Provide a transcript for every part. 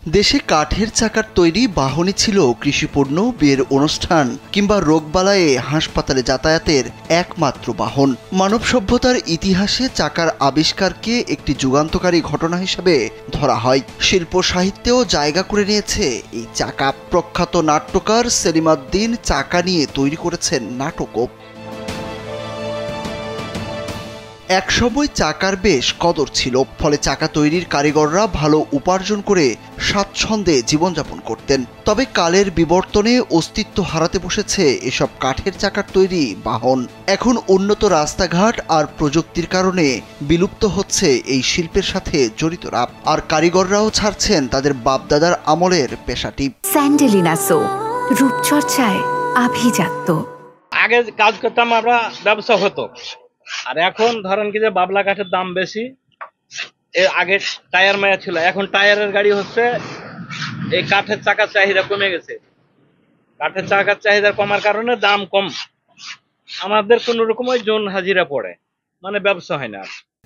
দেশে কাঠের চাকার তৈরি বাহনই ছিল কৃষিপণ্য, বিয়ের অনুষ্ঠান কিংবা রোগবালায়ে হাসপাতালে যাতায়াতের একমাত্র বাহন। মানব সভ্যতার ইতিহাসে চাকার আবিষ্কারকে একটি যুগান্তকারী ঘটনা হিসেবে ধরা হয়। শিল্প সাহিত্যেও জায়গা করে নিয়েছে এই চাকা। প্রখ্যাত নাট্যকার সেলিম আদ-দ্বীন চাকা নিয়ে তৈরি করেছেন নাটকও। একসময় চাকার বেশ কদর ছিল, ফলে চাকা তৈরির কারিগররা ভালো উপার্জন করে স্বাচ্ছন্দ্যে জীবনযাপন করতেন। তবে কালের বিবর্তনে অস্তিত্ব হারাতে বসেছে এসব কাঠের চাকার তৈরি বাহন। এখন উন্নত রাস্তাঘাট আর প্রযুক্তির কারণে বিলুপ্ত হচ্ছে এই শিল্পের সাথে জড়িতরা, আর কারিগররাও ছাড়ছেন তাদের বাপদাদার আমলের পেশাটি। স্যান্ডেলিনা সো, রূপচর্চায় আভিজাত্য। আগে কাজ করতাম আমরা, ব্যবসা হতো। আর এখন ধরেন কি যে বাবলা কাঠের দাম বেশি, এর আগে টায়ার মায়া ছিল, এখন টায়ারের গাড়ি হচ্ছে। এই কাঠের চাকার চাহিদা কমে গেছে। কাঠের চাকার চাহিদা কমার কারণে দাম কম, আমাদের কোন রকম ওই জোন হাজিরা পড়ে, মানে ব্যবসা হয় না।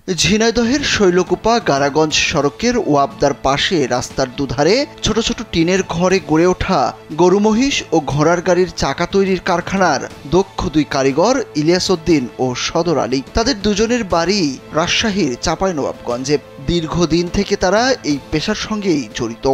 ঝিনাইদহের শৈলকুপা গারাগঞ্জ সড়কের ওয়াবদার পাশে রাস্তার দুধারে ছোট ছোট টিনের ঘরে গড়ে ওঠা গরু মহিষ ও ঘোড়ার গাড়ির চাকা তৈরির কারখানার দক্ষ দুই কারিগর ইলিয়াস উদ্দিন ও সদর আলী। তাদের দুজনের বাড়ি রাজশাহীর চাঁপাইনবাবগঞ্জে। দীর্ঘদিন থেকে তারা এই পেশার সঙ্গেই জড়িত।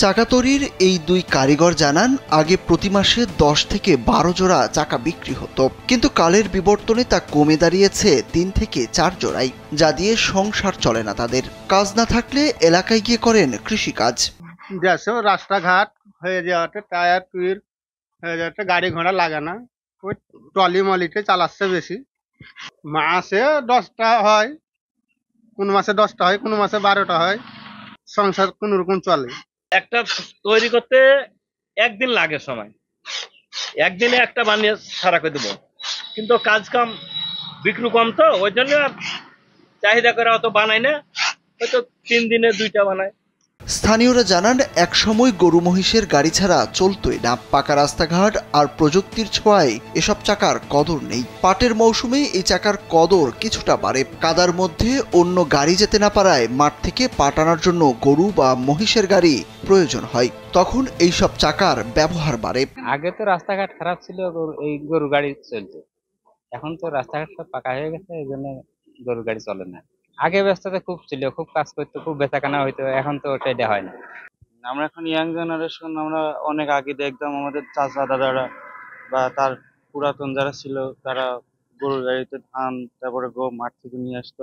চাকা তৈরির এই দুই কারিগর জানান, আগে প্রতি মাসে 10 থেকে 12 জোড়া চাকা বিক্রি হতো, কিন্তু কালের বিবর্তনে তা কমে দাঁড়িয়েছে 3 থেকে 4 জোড়াই, যা দিয়ে সংসার চলে না তাদের। কাজ না থাকলে এলাকায় গিয়ে করেন কৃষিকাজ। দেশেও রাস্তাঘাট হয়ে যাওয়াতে টায়ার টুইর হয়ে যাওয়াতে গাড়ি ঘোড়া লাগে না, ওই ট্রলি মলিতে চালাচ্ছে বেশি। মাসে 10টা হয়, কোন মাসে 10টা হয়, কোন মাসে 12টা হয়। সংসার কোন রকম চলে। একটা তৈরি করতে একদিন লাগে সময়, একদিনে একটা বানিয়ে সারা করে দেবো, কিন্তু কাজ কাম বিক্রি কম, তো ওই জন্য চাহিদা করে অত বানাই না, হয়তো 3 দিনে 2টা বানায়। স্থানীয়রা জানান, একসময় গরু মহিষের গাড়ি ছাড়া চলতই না। পাকা রাস্তাঘাট আর প্রযুক্তির ছোঁয়ায় এসব চাকার কদর নেই। পাটের মৌসুমে এই চাকার কদর কিছুটা বাড়ে। কাদার মধ্যে অন্য গাড়ি যেতে না পারায় মাঠ থেকে পাট আনার জন্য গরু বা মহিষের গাড়ি প্রয়োজন হয়, তখন এইসব চাকার ব্যবহার বাড়ে। আগে তো রাস্তাঘাট খারাপ ছিল, এই গরু গাড়ি চলতো। এখন তো রাস্তাঘাট সব পাকা হয়ে গেছে, এই জন্য গরু গাড়ি চলে না। আগে ব্যস্ততা খুব ছিল, খুব কাজ করতো, খুব বেচাকেনা হইতো, এখন তো সেটা হয় না। আমরা এখন ইয়াং জেনারেশন, আমরা অনেক আগে দেখতাম আমাদের চাচা দাদারা বা তার পুরাতন যারা ছিল, তারা গরুর গাড়িতে ধান তারপরে গম মাঠ থেকে নিয়ে আসতো।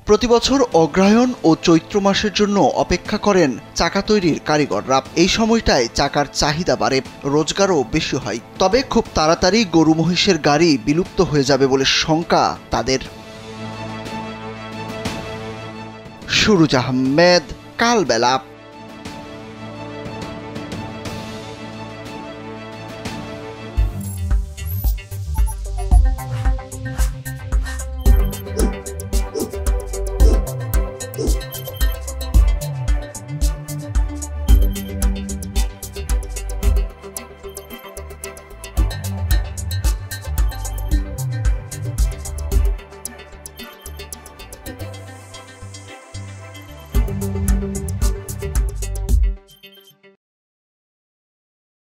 প্রতি বছর অগ্রহায়ণ ও চৈত্র মাসের জন্য অপেক্ষা করেন চাকা তৈরির কারিগররা। এই সময়টায় চাকার চাহিদা বাড়ে, রোজগারও বেশি হয়। তবে খুব তাড়াতাড়ি গরু মহিষের গাড়ি বিলুপ্ত হয়ে যাবে বলে শঙ্কা তাদের। সুরুজ আহমেদ, কালবেলা।